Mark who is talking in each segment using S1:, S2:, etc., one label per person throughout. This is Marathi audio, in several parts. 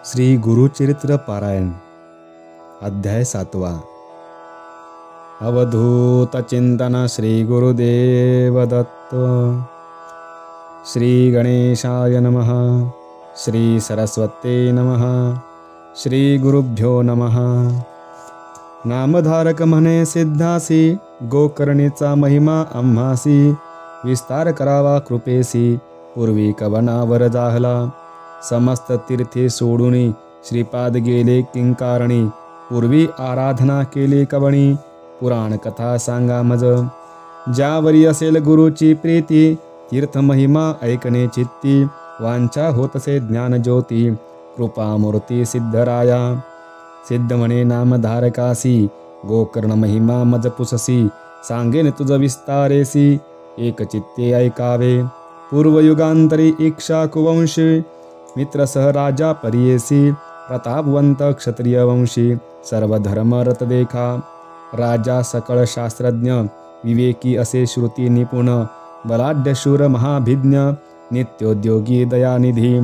S1: श्री गुरुचरित्र पारायण अध्याय 7। अवधूत चिंतन श्री गुरुदेव दत्त। श्री गणेशाय नमः। श्री सरस्वते नमः। श्री गुरुभ्यो नमः। नामधारक म्हणे सिद्धासी, गोकर्णीचा महिमा आम्हासी, विस्तार करावा कृपेसी, पूर्वी कवनावर जाहला। समस्त तीर्थे सोडूनी श्रीपाद गेले किंकारणी, पूर्वी आराधना केली कवणी, पुराण कथा सांगा मज। ज्यावरी असेल गुरुची प्रीती, तीर्थ महिमा ऐकणे चित्ती, वांछा होतसे ज्ञान ज्योती, कृपामूर्ती सिद्धराया। सिद्ध म्हणे नामधारकासी, गोकर्ण महिमा मज पुससी, सांगेन तुझ विस्तारेसी, एक चित्ते ऐकावे। पूर्वयुगांतरी इक्ष्वाकुवंशी, मित्रसह राजा परियेसी, प्रतापवंत क्षत्रिय वंशी, सर्व धर्म रत देखा। राजा सकळ शास्त्रज्ञ, विवेकी असे श्रुती निपुण, बलाढ्य शूर महाभिज्ञ, नित्योद्योगी दयानिधी।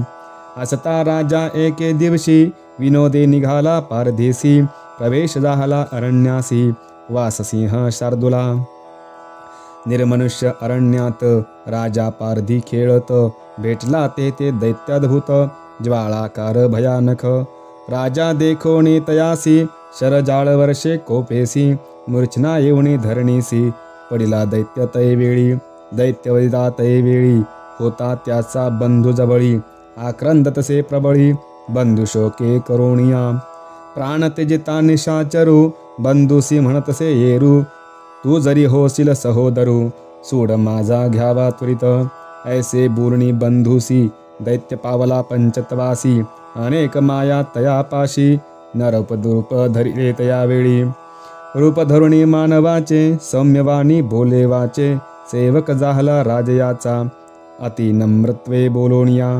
S1: असता राजा एके दिवशी, विनोदे निघाला पारदेसी, प्रवेश झाला अरण्यासी, वाससिंह शार्दूला। निर्मनुष्य अरण्यात राजा पारधी खेळत, भेटला ते दैत्याद्भुत, ज्वाळाकार भयानक। राजा देखोनी तयासी, शरजाळ वर्षे कोपेसी, मूर्छना येऊनी धरणीसी, पडिला दैत्य तैवेळी। दैत्यवैदा तैवेळी, होता त्याचा बंधू जवळी, आक्रंद तसे प्रबळी, बंधू शोके करोणिया। प्राण त्यजिता निशाचरू, बंधूसी म्हणतसे येरू, तू जरी होशील सहोदरू, सूड माझा घ्यावा त्वरित। ऐसे बोलणी बंधूसी, दैत्य पावला पंचतवासी, अनेक माया तयापाशी, नरप दुरूप धरिले तयावेळी। रूप धरुणी मानवाचे, सौम्यवाणी बोले वाचे, सेवक जाहला राजयाचा, अति नम्रत्वे बोलोनिया।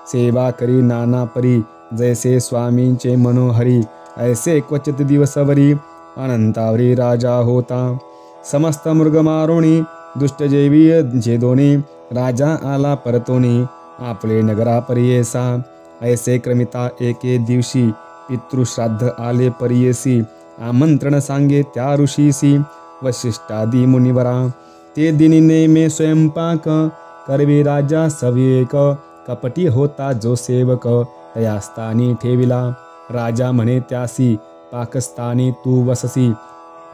S1: सेवा करी नाना परी, जैसे स्वामींचे मनोहरी, ऐसे क्वचित दिवसवरी, अनंतावरी राजा होता। समस्त मृग मारोणी, दुष्टजैवीय झेदोनी, राजा आला परतोनी, आपले नगरा परियेसा। ऐसे क्रमिता एके दिवशी, पितृश्राद्ध आले परियेसी, आमंत्रण सांगे त्या ऋषीसी, वसिष्ठादी मुनिवरा। ते दिनी नेमे स्वयंपाक, करवी राजा सविवेक, कपटी होता जो सेवक, तयास्थानी ठेविला। राजा म्हणे त्यासी, पाकस्थानी तू वससी,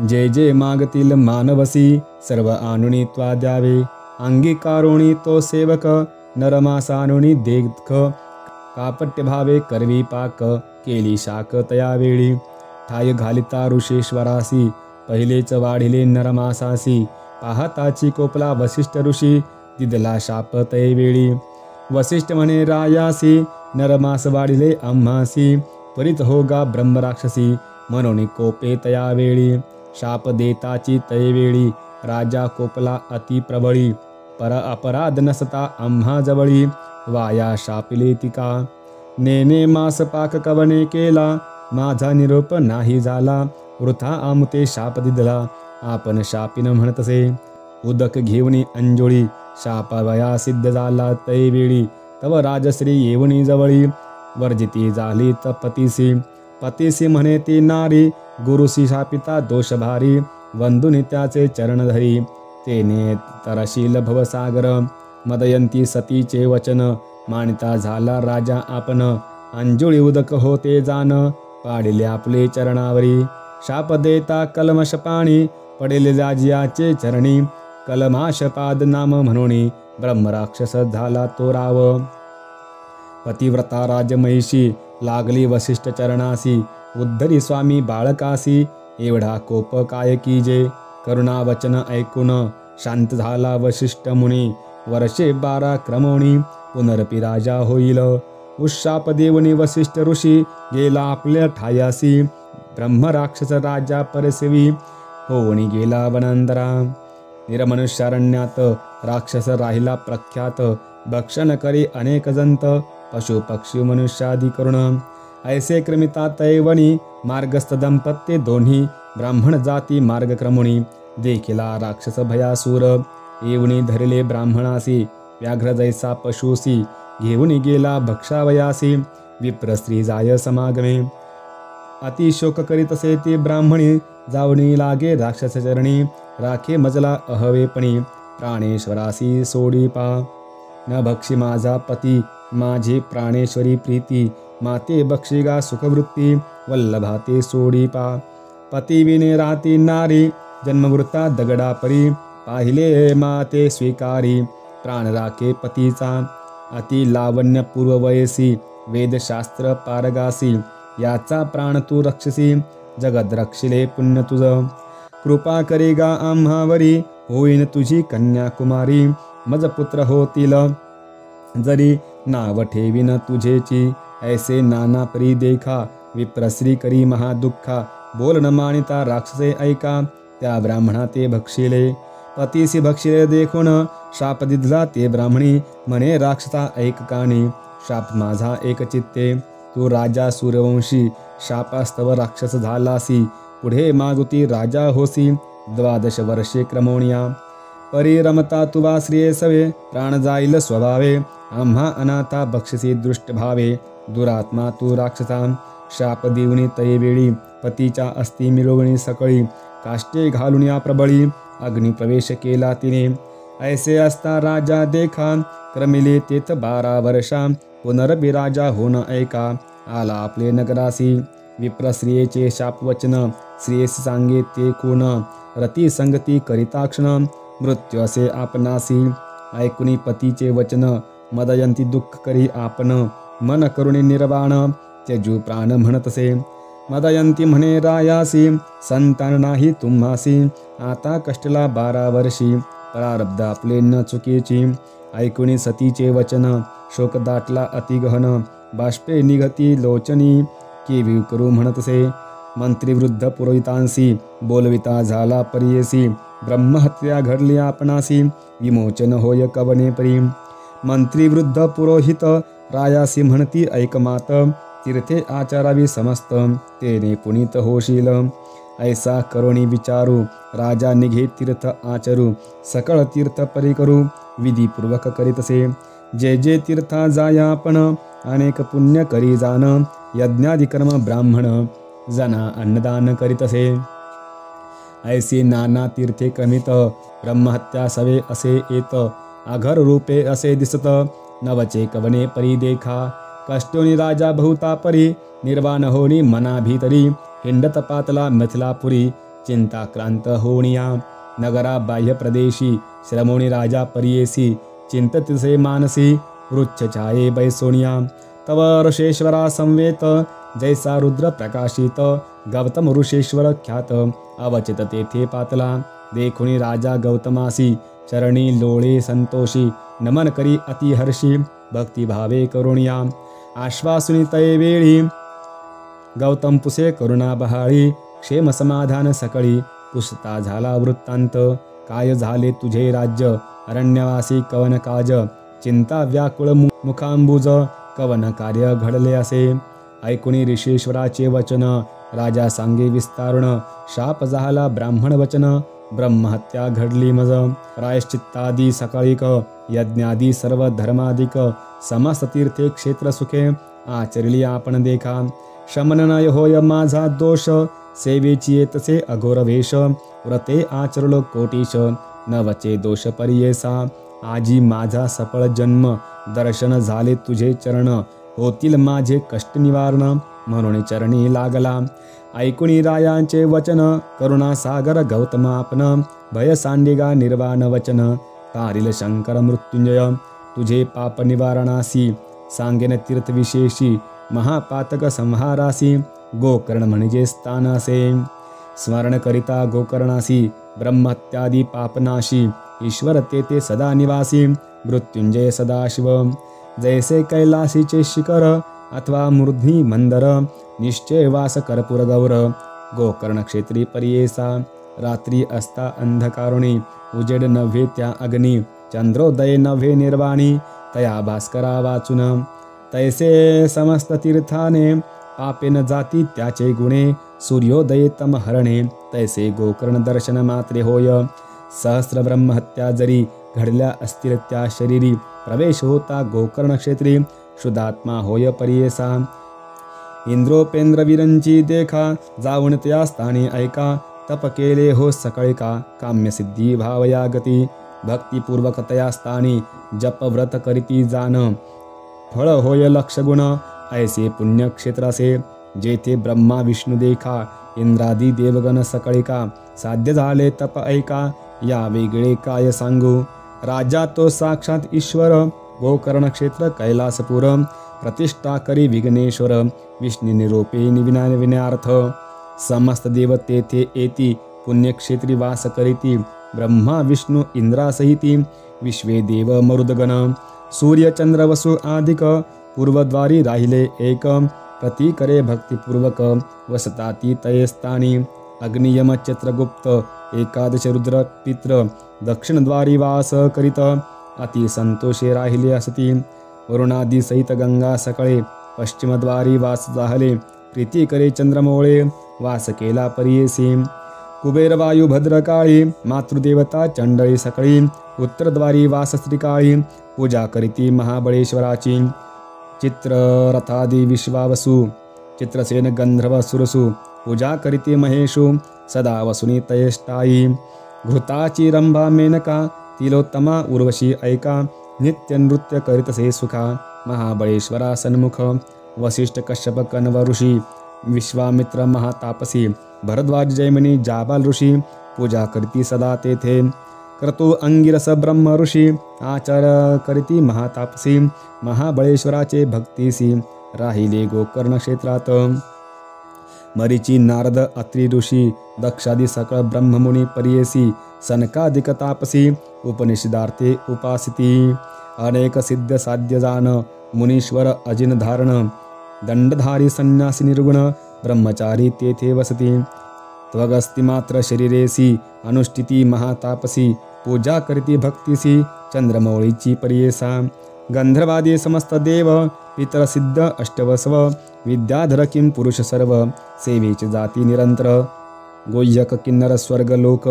S1: जे जे मागतील मानवसी, सर्व आणुनी त्वा द्यावे। अंगीकारोणी तो सेवक, नरमासानुनी देख, कापट्य भावे करवी पाक, केली शाक तयावेळी। ठाय घालिता ऋषेश्वरासी, पहिलेच वाढिले नरमासासी, पाहताची कोपला वसिष्ठ ऋषी, दिदला शाप तैवेळी। वसिष्ठ म्हणे रायासी, नरमास वाढिले आम्हासी, त्वरित होगा ब्रह्मराक्षसी, म्हणून कोपे तयावेळी। शाप देताची तैवेळी, राजा कोपला अति प्रबळी, पर अपराध नसता आम्हा जवळी, वाया शापिले तिका। नेने मास पाक कवने केला, माझा निरोप नाही झाला, वृथा आमुते शाप दिदला, आपण शापिन म्हणतसे। उदक घेऊनी अंजोळी, शापवया सिद्ध झाला तैवेळी, तव राजश्री येऊनी जवळी, वर्जिती झाली पतीसी। पतीसी म्हणे ती नारी, गुरुसी शापिता दोष भारी, वंदुनी त्याचे चरण धरी, तेने तरशील भवसागर। मदयंती सतीचे वचन, मानिता झाला राजा आपण, अंजुळी उदक होते जान, पाडिले आपले चरणावरी। शाप देता कलमश पाणी, पडेले राजियाचे चरणी, कलमाशपाद नाम म्हणोनी, ब्रह्मराक्षस झाला तो राव। पतिव्रता राजमहिषी, लागली वसिष्ठ चरणासी, उद्धरी स्वामी बाळकासी, एवढा कोप काय कीजे। करुणा वचन ऐकून, शांत झाला वसिष्ठ मुनी, वर्षे 12 क्रमोणी, पुनरपी राजा होईल। उशाप देवनी वसिष्ठ ऋषी, गेला आपल्या ठायासी, ब्रह्मराक्षस राजा परसेवी, होऊनी गेला वनांतरा। निर्मनुष्यारण्यात, राक्षस राहिला प्रख्यात, भक्षण करी अनेक जंत, पशु पक्षी मनुष्यादी करुण। ऐसे क्रमिता तैवणी, मार्गस्थ दंपत्य दोन्ही, ब्राह्मण जाती मार्गक्रमणी, देखिला राक्षस भयासूर, येऊनी धरिले ब्राह्मणासी, व्याघ्र जैसा पशुसी, घेऊन गेला भक्षावयासी, विप्रस्त्री जाय समागमे. अतिशोक करीतसे ते ब्राह्मणी, जावणी लागे राक्षस चरणी. राखे मजला अहवेपणी, प्राणेश्वरासी सोडी पा. न भक्षी माझा पती, माझे प्राणेश्वरी प्रीती. माते बक्षिगा सुखवृत्ती, वल्लभा ते सोडी पा. पती विने राहती नारी, जन्मवृत्ता दगडा परी. पाहिले माते स्वीकारी, प्राण राखे पतीचा. अति लावण्य पूर्व वयसी, वेदशास्त्र पारगासी. याचा प्राण तू रक्षसी, जगद रक्षिले पुण्य तुझ. कृपा करेगा आम्हावरी, होईन तुझी कन्याकुमारी. मज पुत्र होतील जरी, नाव ठेवीन तुझेची. ऐसे नाना परी देखा, विप्रश्री करी महादुःखा. बोल न मानिता राक्षसे ऐका, त्या ब्राह्मणा ते भक्षिले. पतीसी भक्षिले देखून, शाप दिधला ते ब्राह्मणी. म्हणे राक्षसा ऐक कानी, शाप माझा एक चित्ते. तू राजा सूर्यवंशी, शापास्तव राक्षस झालासी. पुढे मागुती राजा होसी, 12 वर्षे क्रमोनिया. परी रमता तुवा श्रेयसवे, प्राण जाईल स्वभावे. आम्हा अनाथा बक्षसी दृष्ट भावे, दुरात्मा तू राक्षसा. शाप देऊनी तैवेळी, पतीच्या अस्ती मिळवणी सकळी. काष्टे घालून या प्रबळी, अग्निप्रवेश केला तिने. ऐसे असता राजा देखा, क्रमिले तेथ 12 वर्षा. पुनर्विराजा होन ऐका, आला आपले नगरासी. विप्रश्रियेचे शापवचन, श्रेयस सांगे ते कोण. रती संगती करिता क्षण, मृत्यू असे आपणासी. ऐकुनी पतीचे वचन, मदयंती दुःख करी आपण. मन करुणी निर्वाण, त्यजू प्राण म्हणतसे. मदयंती म्हणे रायासी, संतान नाही तुम्हासी. आता कष्टला 12 वर्षी, प्रारब्ध आपले न चुकीची. ऐकुनी सतीचे वचन, शोक दाटला अति गहन. बाष्पे निघती लोचनी, केवी करू म्हणतसे. मंत्री वृद्ध पुरोहितांसी, बोलविता झाला परियेसी. ब्रह्महत्या घडली आपणासी, विमोचन होय कवने परी. मंत्री वृद्ध पुरोहित, रायासी म्हणती ऐकमात. तीर्थे आचारावी समस्त, तेने पुनीत होशील. ऐसा करुणी विचारू, राजा निघे तीर्थ आचरू. सकळ तीर्थ परी करू, विधीपूर्वक करीतसे. जे जे तीर्था जाया आपण, अनेक पुण्य करी जान. यज्ञाधिकर्म ब्राह्मण, जना अन्नदान करीतसे. ऐसे नाना तीर्थे क्रमित, ब्रह्महत्या सवे असे येत. आघर रूपे असे दिसत, नवचे कवने परी देखा. कष्टोनी राजा बहुता परी, निर्वाण होणी मना भीतरी. हिंडत पातला मिथिलापुरी, चिंताक्रांत होणिया. नगरा बाह्य प्रदेशी, श्रमोणी राजा परियेसी. चिंततिसे मानसी, वृच्छ छाये बैसोनिया. तव ऋषेश्वरा संवेत, जैसा रुद्र प्रकाशित. गौतम ऋषेश्वर ख्यात, अवचित तेथे पातला. देखुनी राजा गौतमासी, चरणी लोळे संतोषी. नमन करी अति हर्षी, भक्तिभावे करुणिया. आश्वासुनी तये वेळी, गौतम पुसे करुणा बहाळी. क्षेम समाधान सकळी, पुसता झाला वृत्तांत. काय झाले तुझे राज्य, अरण्यवासी कवन काज. चिंता व्याकुळ मुखांबुज, कवन कार्य घडले असे. ऐकुनी ऋषेश्वराचे वचन, राजा सांगे विस्तारुण. शाप झाला ब्राह्मण वचन, ब्रह्महत्या घडली मज. प्रायश्चित्तादी सकाळिक, यज्ञादी सर्व धर्माधिक. समस्त तीर्थे क्षेत्र सुखे, आचरली आपण देखा. शमन नय होय माझा दोष, सेवेची येतसे अघोर वेश. व्रते आचरलो कोटीश, न वचे दोष परियेसा. आजी माझा सफळ जन्म, दर्शन झाले तुझे चरण. होतील माझे कष्ट निवारण, म्हणून चरणी लागला. ऐकुनी रायांचे वचन, करुणा सागर गौतम आपण. भय सांडिगा निर्वाण वचन, तारिल शंकर मृत्युंजय. तुझे पाप निवारणासी, सांगेन तीर्थविशेषी. महापातक संहारासी, गोकर्ण म्हणजे स्थानासे. स्मरण करिता गोकर्णासी, ब्रह्मत्यादी पापनाशी. ईश्वर तेथे सदा निवासी, मृत्युंजय सदाशिव. जैसे कैलासीचे शिखर, अथवा मूर्ध्नी मंदर. निश्चय वास कर्पूर गौर, गोकर्ण क्षेत्री परियेसा. रात्री असता अंधकारुणी, उजेड नव्हे त्या अग्नी. चंद्रोदय नव्हे निर्वाणी, तया भास्करा वाचून. तैसे समस्त तीर्थाने, पापे न जाती त्याचे गुणे. सूर्योदय तम हरणे, तैसे गोकर्ण दर्शन मात्रे होय. सहस्र ब्रह्महत्या जरी, घडल्या असतील त्या शरीरी. प्रवेश होता गोकर्ण क्षेत्री, शुद्धात्मा होय परियेसा. इंद्रोपेंद्रवीरांची देखा जाऊन त्या स्थानी ऐका. तप केले हो सकळिका काम्यसिद्धी भावया गती. भक्तिपूर्वक तया स्थानी जप व्रत करीती जान. फळ होय लक्ष गुण ऐसे पुण्यक्षेत्रासे. जेथे ब्रह्मा विष्णू देखा इंद्रादी देवगण सकळिका. साध्य झाले तप ऐका या वेगळे काय सांगू. राजा तो साक्षात ईश्वर गोकर्ण क्षेत्र कैलासपुर. प्रतिष्ठा करी विघ्नेश्वर विष्णू निरोपे विनार्थ. समस्त देव तेथे येती पुण्यक्षेत्री वास करीती. ब्रह्मा विष्णू इंद्रासहिती विश्वे देव मरुदगण. सूर्य चंद्र वसु आदिक पूर्वद्वारी राहिले एक. प्रति करे भक्तिपूर्वक वसताती तये स्थानी. अग्नियम चित्रगुप्त एकादश रुद्र पित्र दक्षिणद्वारी वास करीत. अति संतोषे राहिले असती. वरुणादी सहित गंगा सकळे पश्चिमद्वारी वास जाहले. प्रीती करे चंद्रमौळे वास केला परियेसी. कुबेर वायू भद्रकाळी मातृदेवता चंडळी सकळी. उत्तरद्वारी वास श्रीकाळी पूजा करीती महाबळेश्वराची. चित्ररथादी विश्वावसु चित्रसेन गंधर्व सुरसु पूजा करीती महेशु. सदा वसुनी तयेष्टाई. घृताची रंभा मेनका तिलोत्तमा उर्वशी ऐका. नित्य नृत्य करीतसे सुखा महाबळेश्वरा सन्मुख. वसिष्ठ कश्यप कण्व ऋषी विश्वामित्र महातापसी. भरद्वाज जैमिनी जाबाल ऋषी पूजा करीती सदा तेथे. क्रतु अंगिरस ब्रह्म ऋषी आचार करीती महातापसी. महाबळेश्वराचे भक्तीसी राहिले गोकर्ण क्षेत्रात. मरीची नारद अत्रि ऋषी दक्षादी सकळ ब्रह्ममुनी परियेसी. सनकादिक तापसी उपनिषदार्थे उपासिती. अनेक सिद्ध साध्य जान मुनीश्वर अजिन धारण. दंडधारी संन्यासी निर्गुण ब्रह्मचारी तेथे वसती. त्वगस्ति मात्र शरीरेसी अनुष्ठिती महातापसी. पूजा करीती भक्तीसी चंद्रमौळीची परियेसा. गंधर्वादी समस्त देव पितर सिद्ध अष्टवस्व. विद्याधर किं पुरुष सर्व सेवेची जाती निरंतर. गोय्यक किन्नर स्वर्ग लोक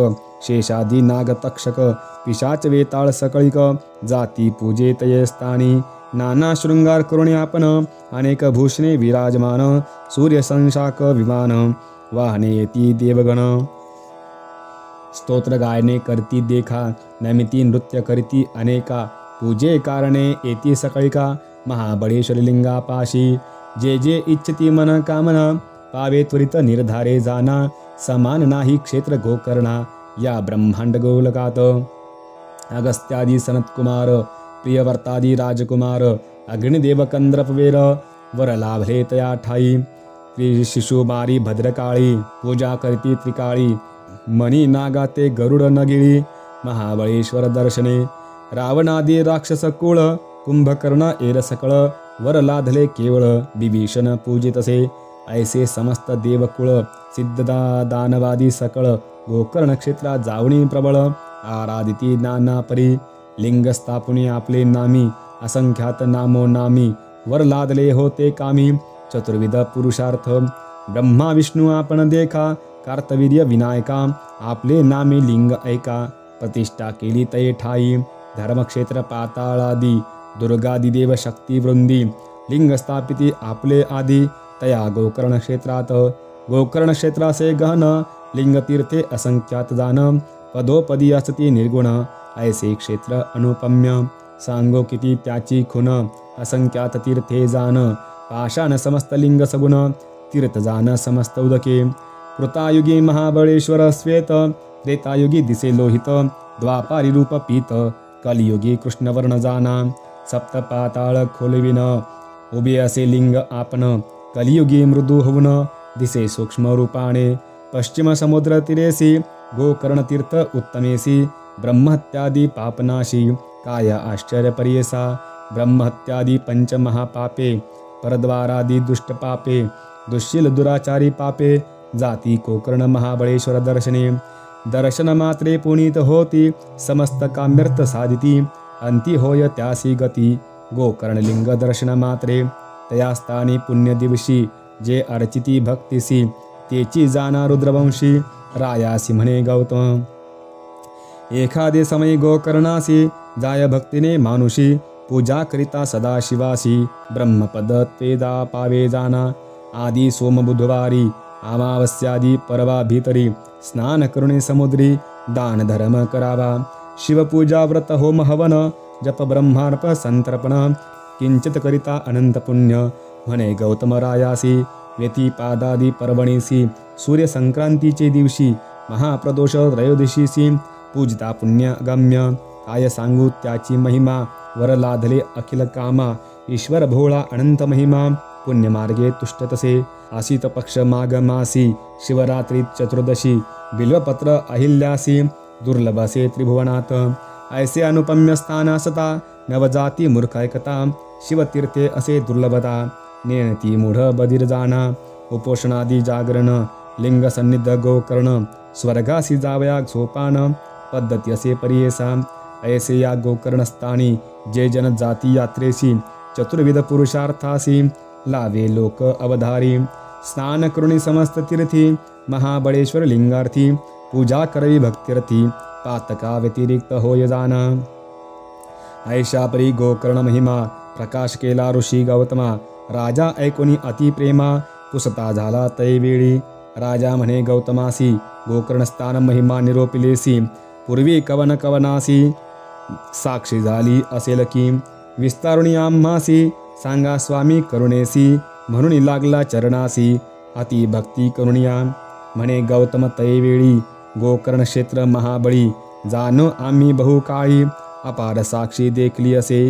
S1: शेषादी नाग तक्षक. पिशाच वेताळ सकळिक जाती पूजे तये स्थानी. नाना शृंगार करुणे आपण अनेक भूषणे विराजमान. सूर्य संशाक विमान वाहने येती देवगण. स्तोत्र गायने करती देखा नमिती नृत्य करीती अनेका. पूजे कारणे येती सकळिका महाबळेश्वर लिंगापाशी. जे जे इच्छती मन कामना पावे त्वरित निर्धारे जाना. समान नाही क्षेत्र गोकर्णा या ब्रह्मांड गोलकात. अगस्त्यादी सनत्कुमार प्रियवर्तादी राजकुमार. अग्निदेव कंद्रपवेर वर लाभले तया ठाई. शिशुमारी भद्रकाळी पूजा करीती त्रिकाळी. मणी नागाते गरुड नगिळी महाबळेश्वर दर्शने. रावणादी राक्षस कुळ कुंभकर्ण एर सकळ. वर लाधले केवळ बिभीषण पूजितसे. ऐसे समस्त देवकुळ सिद्ध दानवादी सकळ गोकर्ण क्षेत्रात जावणी प्रबळ. आराधिती नाना परी लिंग स्थापुनी आपले नामी. असंख्यात नामो नामी वर लादले होते कामी. चतुर्विध पुरुषार्थ ब्रह्मा विष्णू आपण देखा. कार्तवीर्य विनायका आपले नामे लिंग ऐका. प्रतिष्ठा केली तये ठाई. धर्मक्षेत्र पाताळादी दुर्गादी देव शक्ती वृंदी. लिंग स्थापिती आपले आधी तया गोकर्ण क्षेत्रात. गोकर्ण क्षेत्रासे गहन लिंगतीर्थे असंख्यात जान. पदोपदी असती निर्गुण ऐसे क्षेत्र अनुपम्य. सांगो किती त्याची खुन असंख्यात तीर्थे जान. पाषाण समस्त लिंग सगुण तीर्थ जान समस्त उदके. कृतायुगी महाबळेश्वर श्वेत. त्रेतायुगी दिसे लोहित द्वापारी रूप पीत. कलियुगी कृष्णवर्ण जाना. सप्त पाताळ खोलविन उभे असे लिंग आपण. कलियुगी मृदू होऊन दिसे सूक्ष्म रूपाने. पश्चिम समुद्र तीरेसी गोकर्ण तीर्थ उत्तमेसी. ब्रह्महत्यादी पापनाशी काय आश्चर्य परियेसा. ब्रह्महत्यादी पंचमहापापे परद्वारादी दुष्टपापे. दुश्शील दुराचारी पापे जाती गोकर्ण महाबळेश्वर दर्शने. दर्शन मात्रे पुनीत होती समस्त काम्यर्थ साधिती. अंती होय त्यासी गती गोकर्ण लिंग दर्शन मात्रे. तया स्थानी पुण्य दिवशी जे अर्चिती भक्तिसी. तेची जाना रुद्रवंशी रायासी म्हणे गौतम. एखादे समय गोकर्णासी जाय भक्तीने मानुषी. पूजा करिता सदाशिवासी ब्रह्मपद त्वेदा पावे जाना आदि सोम बुधवारी अमावस्यादी परवा भीतरी स्नान करुणे समुद्री दान धर्म करावा शिवपूजा व्रत होम हवन जप ब्रह्मार्प संतर्पण किंचित करिता अनंत पुण्य म्हणे गौतम रायासी व्यतिपादादी पर्वणीसी सूर्य संक्रांतीचे दिवशी महाप्रदोष त्रयोदशीसी पूजिता पुण्यगम्य काय सांगू त्याची महिमा वर लाधले अखिल कामा ईश्वर भोळा अनंत महिमा पुण्यमार्गे तुष्ट तसे आसित पक्ष माघ मासी शिवरात्री चतुर्दशी बिल्वपत्र अहिल्यासी दुर्लभसे त्रिभुवनात ऐसे अनुपम्य स्थान असता नवजाती मूर्ख ऐकता शिवतीर्थे असे दुर्लभता नेणती मूढ बधीर जाणा उपोषणादी जागरण लिंग सन्निध गोकर्ण स्वर्गासी जावया सोपान पद्धती असे परियेसा ऐसे या गोकर्णस्थानी जे जन जाती यात्रेसी चतुर्विध पुरुषार्थासी लावे लोक अवधारी स्नान करुणी समस्त तीर्थी महाबळेश्वर लिंगार्थी पूजा करवी भक्तिरथी पातका व्यतिरिक्त होय जाना ऐशा परी गोकर्ण महिमा प्रकाश केला ऋषी गौतमा राजा ऐकोनी अति प्रेमा पुसता झाला तैवेळी राजा म्हणे गौतमासी गोकर्णस्थान महिमा निरोपिलेसी पूर्वी कवन कवनासी साक्षी झाली असेल की विस्तारुणी आम्हासी सांगा स्वामी करुणेसी म्हणून लागला चरणासी अति भक्ती करुणिया म्हणे गौतम तैवेळी गोकर्ण क्षेत्र महाबळी जानो आम्ही बहुकाळी अपार साक्षी देखली असे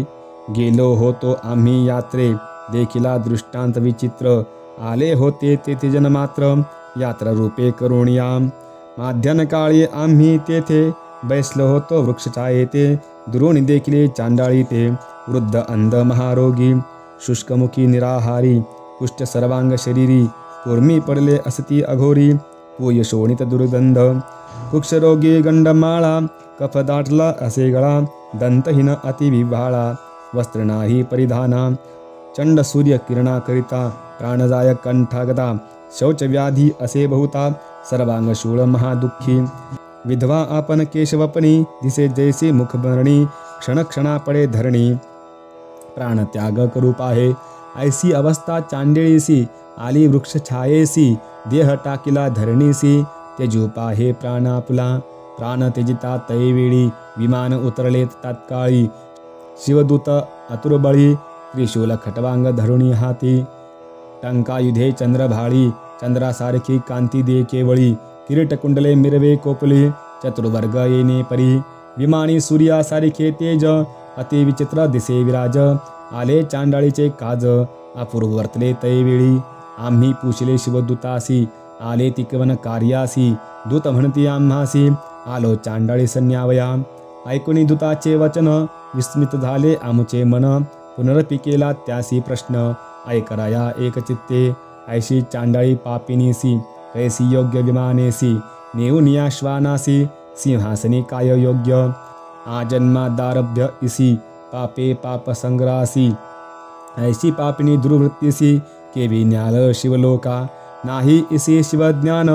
S1: गेलो होतो आम्ही यात्रे देखिला दृष्टांत विचित्र आले होते तेथे जनमात्र यात्रा रूपे करुणिया माध्यान काळी आम्ही तेथे बैसलो होतो वृक्षछायेते दुरोणी देखिले चांडाळी ते वृद्ध अंध महारोगी शुष्कमुखी निराहारी कुष्ठ सर्वांग शरीरी कुर्मी पडले असती अघोरी पूय शोणित दुर्गंध कुक्षरोगी गंडमाळा कफ दाटला असे गळा दंतहीन अतिविभाळा वस्त्र नाही परिधाना चंड सूर्य किरणा करिता प्राणदायक कंठागदा शौचव्याधी असे बहुता सर्वांग शूळ महादुःखी विधवा आपण केशवपणी दिसे जैसे मुखभरणी क्षणक्षणा पडे धरणी प्राणत्याग करू पाहे ऐसी अवस्था चांडेळीसी आली वृक्ष छायेसी देह टाकिला धरणीसी त्यजू पाहे प्राणापुला प्राण त्यजिता तैवेळी विमान उतरले तात्काळी शिवदूत अतुरबळी त्रिशूल खटवांग धरुणी हाती टंकायुधे चंद्रभाळी चंद्रासारखी कांती दे केवळी किरीटकुंडले मिरवे कोपली चतुर्वर्ग येणे परी विमानी सूर्यासारखे तेज अति विचित्र दिसे विराज आले चांडाळीचे काज अपूर्व वर्तले तैवेळी आम्ही पुशले शिवदूतासी आले तिकवन कार्यासी दूत म्हणती आम्हासी आलो चांडाळी संन्यावया ऐकुनी दूताचे वचन विस्मित झाले आमचे मन पुनरपिकेला त्यासी प्रश्न ऐकराया एकचित्ते ऐशी चांडाळी पापिनीसी कैसी योग्य विमानेसी नेऊन या श्वानासी सिंहासनी काय योग्य आजन्मादारभ्य इसी पापे पाप संग्रासी ऐसी पापिनी दुर्वृत्तीसी केवी न्याल शिवलोका नाही इसी शिवज्ञान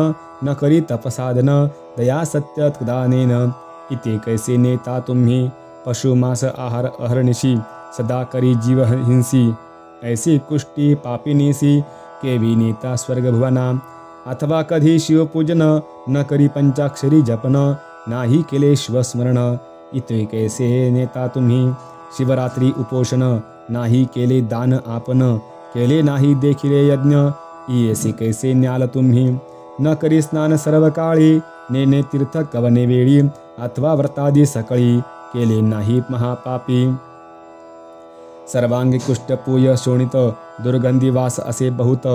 S1: न करी तपसाधन दया सत्य दानेन इथे कैसे नेता तुम्ही पशुमांस आहार अहर्निशी सदा करी जीव हिंसी ऐसी कुष्टी पापिनीसी केवी नेता स्वर्गभुवना अथवा कधी शिवपूजन न करी पंचाक्षरी जपन नाही केले शिवस्मरण इथे कैसे नेता तुम्ही शिवरात्री उपोषण नाही केले दान आपण केले नाही देखिले यज्ञ इयेसी कैसे न्याल तुम्ही न करी स्नान सर्व काळी नेने तीर्थ कवने वेळी अथवा व्रतादी सकळी केले नाही महापापी सर्वांगी कुष्ठ पूय शोणित दुर्गंधी वास असे बहुत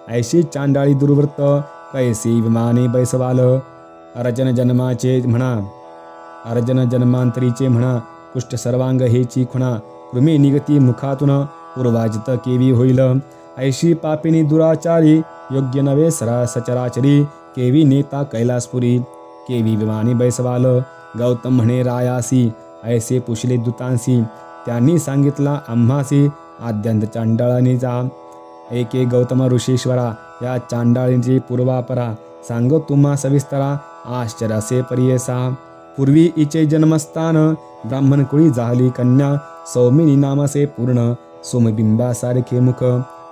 S1: ऐशी चांडाळी दुर्वृत्त कैसी विमाने बैसवाल अर्जन जन्माचे म्हणा अर्जन जन्मांतरीचे म्हणा कुष्ठ सर्वांग हेची खुणा कृमी निगती मुखातून पूर्वाजित केवी होईल ऐशी पापिनी दुराचारी योग्य नवे सचराचरी केवी नेता कैलासपुरी केवी विमानी बैसवाल गौतम म्हणे रायासी ऐसे पुशले दूतांसी त्यांनी सांगितला आम्हासी आद्यंत चांडाळानी जा एके गौतम ऋषीश्वरा या चांडाळींची पूर्वापरा सांगो तुम्हा सविस्तरा आश्चर्यसे परियसा पूर्वी इचे जन्मस्थान ब्राह्मण कुळी झाली कन्या, सौमिनी नामसे पूर्ण, सोमबिंबासारखे मुख,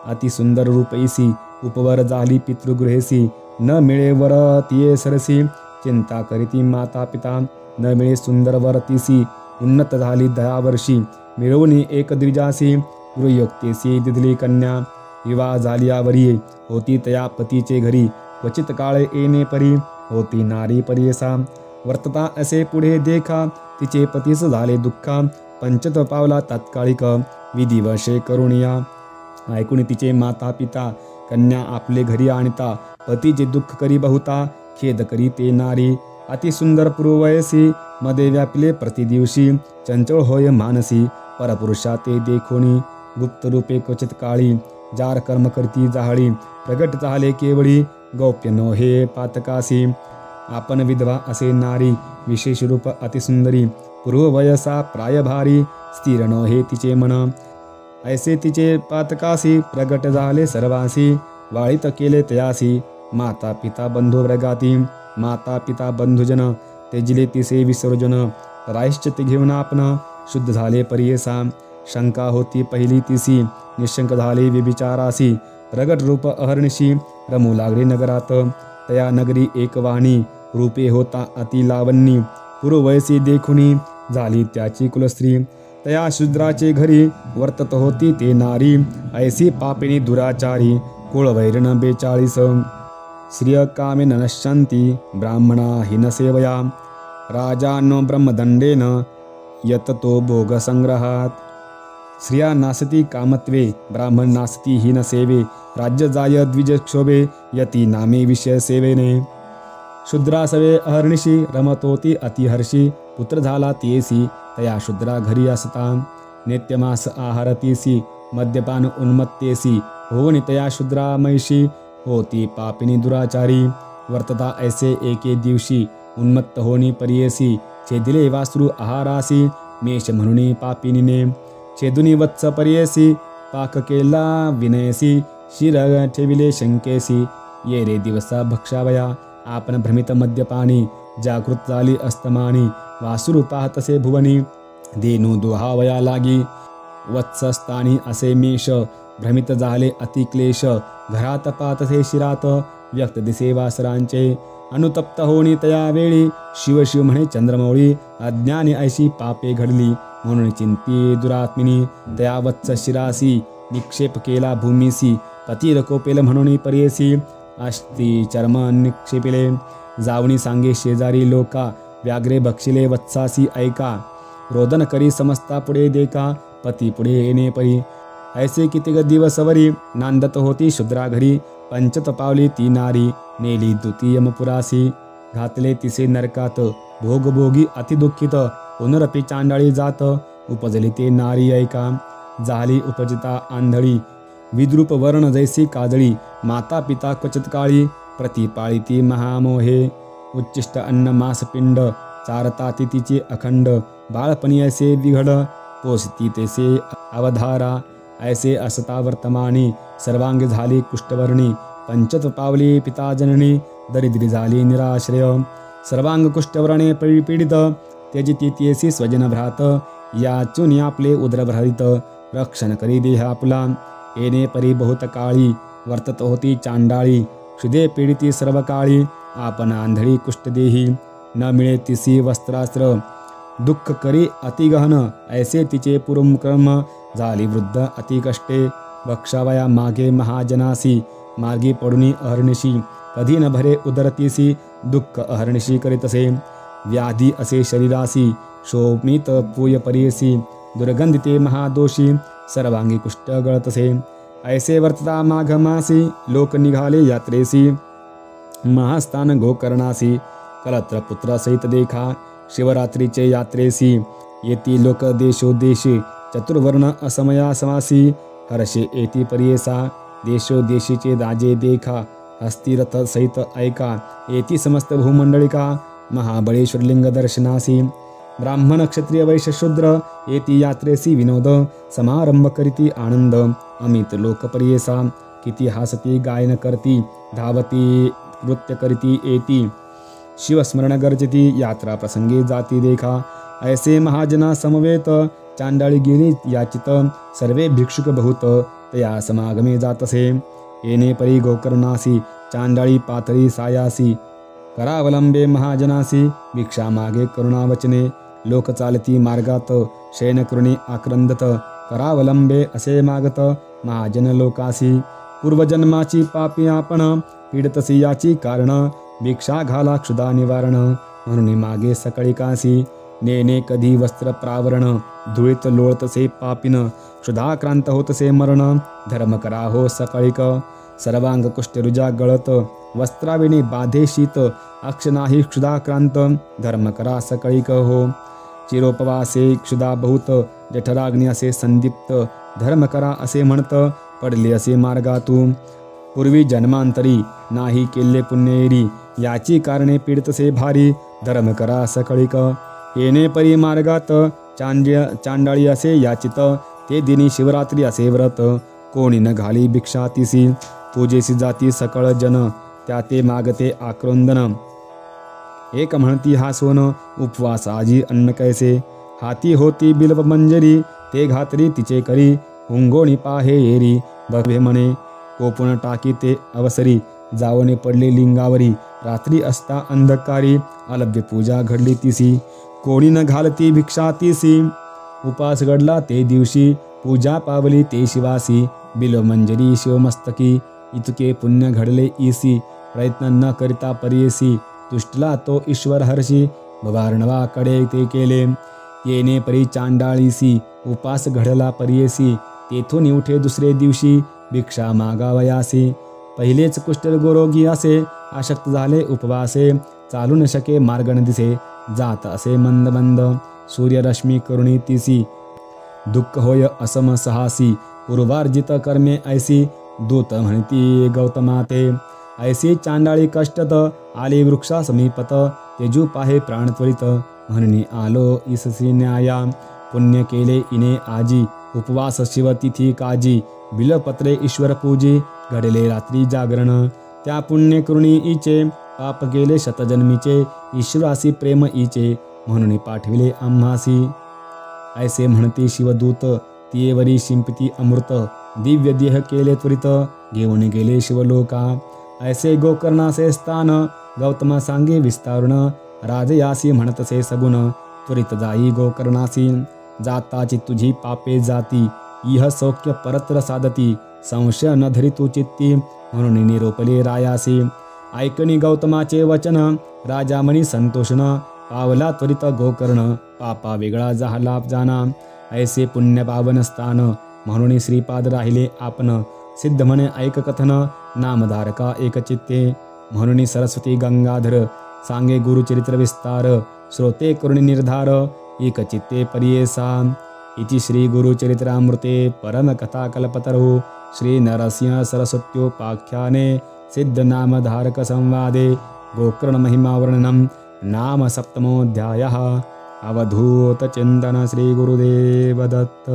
S1: अति सुंदर रूपैसी, उपवर झाली पितृगृहेसी, न मिळे वर तिये सरसी, चिंता करीती माता पिता, न मिळे सुंदर वर तिसी, उन्नत झाली दयावर्षी, मिळवणी एक द्विजासी, गृहयोक्तेसी दिधली कन्या, विवाह झाली आवरी, होती तया पतीचे घरी, क्वचित काळ येणे परी, होती नारी परियसा, वर्तता असे पुढे देखा, तिचे पतीस झाले दुःखा, पंचत पावला तात्कालिक, विधिवशे करुणिया, ऐकून तिचे माता पिता, कन्या आपले घरी आणता, पतीचे दुःख करी बहुता, खेद करी ते नारी, अति सुंदर पूर्ववयसी, मध्ये व्यापले प्रतिदिवशी, चंचळ होय मानसी, परपुरुषा ते देखोनी, गुप्त रूपे क्वचित काळी, जार कर्म करती जाहळी, प्रगट झाले केवळी, गौप्य नो हे पातकासी, आपण विधवा असे नारी, विशेष रूप अतिसुंदरी, पूर्ववयसा प्रायभारी, स्थिर नो हे तिचे मन, ऐसे तिचे पातकासी, प्रगट झाले सर्वासी, वाळीत केले तयासी, माता पिता बंधू वर्गाती, माता पिता बंधुजन, तेजिले तिसे विसर्जन, प्रायश्चित घेऊन आपण, शुद्ध झाले परियेसा, शंका होती पहिली तिसी, निशंक झाले विचारासी, प्रगट रूप अहर्निशी, रमू लागले नगरात, तया नगरी एक वाणी, रूपे होता अति लावणी, पूर्ववयसी देखुनी, झाली त्याची कुलस्त्री, तया शूद्राचे घरी, वर्तत होती ते नारी, ऐसी पापिणी दुराचारी, कुळवैरण 42, श्रिय कामे नश्यन्ति, ब्राह्मणा हिन सेवया, राजानो ब्रह्मदंडेन, यततो भोग संग्रहात, स्त्रिया नासती कामत्वे, ब्राह्मण नासती हीन सेवे, राज्य जाय द्विज क्षोभे, यती नामे विषय सेवेने, शूद्रासवे अहर्निशी, रमतोती अतिहर्षी, पुत्र झाला तियेसी, तया शूद्रा घरी असता, नित्यमास आहारतीसी, मद्यपान उन्मत्तेसी, होवनी तया शूद्रा मैशी, होती पापिनी दुराचारी, वर्तता ऐसे एके दिवशी, उन्मत्त होनी परियेसी, छेदिले वासरू आहारासी, मेष म्हणून पापिनीने, छेदुनी वत्स परियेसी, पाक केला विनयसी, शिर ठेविले शंकेसी, ये रे दिवसा भक्षावया, आपण भ्रमित मद्यपानी, जागृत झाली अस्तमानी, वासुरू पाहतसे भुवनी, देनू दुहावया लागी, वत्सस्थानी असे मेष, भ्रमित झाले अतिक्लेश, घरात पातसे शिरात, व्यक्त दिसे वासरांचे, अनुतप्त होणी तया वेळी, शिव शिव म्हणे चंद्रमौळी, अज्ञानी ऐशी पापे घडली, म्हणून चिंती दुरात्मिनी, तया वत्स शिरासी, निक्षेप केला भूमीसी, पतीर कोपेल म्हणून परियेसी, अस्थि चर्म निक्षेपिले, जावणी सांगे शेजारी लोका, व्याघ्रे भक्षिले वत्सासी ऐका, रोदन करी समजता पुढे देखा, पती पुढे येणे परी, ऐसे कितीक दिवसवरी, नांदत होती शूद्रा घरी, पंचत पावली ती नारी, नेली द्वितीय पुरासी, घातले तिसे नरकात, भोगभोगी अतिदुःखित, पुनरपी चांडाळी जात, उपजली ते नारी ऐका, झाली उपजिता आंधळी, विद्रूप वर्ण जैसी काजळी, माता पिता क्वचित काळी, प्रतिपाळी ती महामोहे, उच्चिष्ट अन्न मास पिंड, चारता तिचे अखंड, बाळपणी ऐसे विघड, पोसती तेसे अवधारा, ऐसे असता वर्तमानी, सर्वांगी झाली कुष्ठवर्णी, पंचत पावली पिता जननी, दरिद्री झाली निराश्रय, सर्वांग कुष्ठवर्णे पीडित, त्यजिती तेसी स्वजन भ्रात, याचून आपले उदरभ्ररित, रक्षण करी देहा पुला, येणे परी बहुत काळी, वर्तत होती चांडाळी, क्षुदे पीडिती सर्व काळी, आपण आंधळी कुष्ठदेही, न मिळे तिसी वस्त्रास्त्र, दुःख करी अतिगहन, ऐसे तिचे पूर्वक्रम, झाली वृद्ध अति कष्टे, भक्षावया मागे महाजनासी, मार्गी पडुनी अहर्निशी, कधी न भरे उदरतीसी, दुःख अहर्निशी करीतसे, व्याधी असे शरीरासी, शोभित पूय परियसी, दुर्गंधिते महादोषी, सर्वांगी कुष्ठ गळतसे, ऐसे वर्तता माघ मासी, लोक निघाले यात्रेसी, महास्थान गोकर्णासी, कलत्र पुत्र सहित देखा, शिवरात्रीचे यात्रेसी, येती लोक देशोदेशी, चतुर्वर्ण असमया समासी, हर्षे येती परियेसा, देशोदेशीचे राजे देखा, हस्तिरथ सहित ऐका, येती समस्त भूमंडळिका, महाबळेश्वर लिंग दर्शनासी, ब्राह्मण क्षत्रिय वैश्य शूद्र, येती यात्रेसी विनोद, समारंभ करीती आनंद, अमित लोक परियेसा, किती हासती गायन करती, धावती नृत्य करीती येती, शिवस्मरण गर्जती, यात्रा प्रसंगी जाती देखा, ऐसे महाजना समवेत चांडाळी गेली याचित सर्वे भिक्षुक बहुत तया समागमे जातसे येणे परी गोकर्णासी चांडाळी पातळी सायासी करावलंबे महाजनासी भिक्षा मागे करुणावचने लोक चालती मार्गात शयन करुणी आक्रंदत करावलंबे असे मागत महाजन लोकासी पूर्वजन्माची पापी आपण पीडतसी याची कारण भिक्षा घाला क्षुधा निवारण म्हणून मागे सकळिकासी नेने कधी वस्त्र प्रावरण धुळीत लोळतसे पापिन क्षुधाक्रांत होतसे मरण धर्म करा हो सकळिक सर्वांग कुष्ठरुजा गळत वस्त्राविणी बाधे शीत अक्ष नाही क्षुधाक्रांत धर्म करा सकळिक हो चिरोपवासे क्षुधा बहुत जठराग्नी असे संदीप्त धर्म करा असे म्हणत पडले असे मार्गातून पूर्वी जन्मांतरी नाही केले पुण्येरी याची कारणे पीडितसे भारी धर्म करा सकळिक येणे परी मार्गात चांडाळी असे याचित ते दिनी शिवरात्री असे व्रत कोणी न घाली भिक्षा तिसी पूजेसी जाती सकळ जन त्या ते मागते आक्रोंदन एक म्हणती हा सोन उपवास आजी अन्न कैसे हाती होती बिल्व मंजरी ते घातरी तिचे करी हुंगोणी पाहे येरी भगवे म्हणे कोपुण टाकी ते अवसरी जावणे पडले लिंगावरी रात्री असता अंधकारी अलभ्य पूजा घडली तिसी कोणी न घालती भिक्षा तिसी उपास घडला ते दिवशी पूजा पावली ते शिवासी बिल्व मंजरी शिवमस्तकी इतके पुण्य घडले ईसी प्रयत्न न करिता परियेसी तुष्टला तो ईश्वर हर्षी भवार्णवाकडे ते केले येणे परी चांडाळीसी उपास घडला परियेसी तेथून उठे दुसरे दिवशी भिक्षा मागावयासी पहिलेच कुष्ठरोगी असे आशक्त झाले उपवासे चालू न शके मार्ग न दिसे जात असे मंद मंद सूर्यरश्मी करुणी तिसी दुःख होय असम सहासी पूर्वार्जित कर्मे ऐसी दूत म्हणती गौतमाते ऐसी चांडाळी कष्टत आले वृक्षा समीपत तेजू पाहे प्राण त्वरित म्हणून आलो इससी न्याया पुण्य केले इने आजी उपवास शिवतिथी काजी बिलपत्रे ईश्वर पूजी घडले रात्री जागरण त्या पुण्य करुणी इचे पाप गेले शतजन्मीचे ईश्वरासी प्रेम इचे म्हणून पाठविले आम्हासी ऐसे म्हणते शिवदूत तियेवरी शिंपती अमृत दिव्य देह केले त्वरित घेऊन गेले शिवलोका ऐसे गोकर्णाचे स्थान गौतम सांगे विस्तारुण राजयासी म्हणतसे सगुण त्वरित जाई गोकर्णासी जाताची तुझी पापे जाती इह सौख्य परत्र साधती संशय न धरी तू चित्ती म्हणून निरोपले रायासी ऐकणी गौतमाचे वचन राजामणी संतोषण पावला त्वरित गोकर्ण पापा वेगळा झाला जाना ऐसे पुण्य पावन स्थान म्हणून श्रीपाद राहिले आपण सिद्ध म्हणे ऐक कथन नामधारका एकचित्ते म्हणून सरस्वती गंगाधर सांगे गुरुचरित्र विस्तार श्रोते करुणी निर्धार एकचित्ते परियेसा इति श्री गुरुचरित्रामृते परमकथा कल्पतरो श्री नरसिंह सरस्वत्योपाख्याने सिद्ध नामधारक संवादे गोकर्ण महिमा वर्णनम नाम सप्तमोऽध्यायः अवधूत चिंतन श्री गुरुदेव दत्त।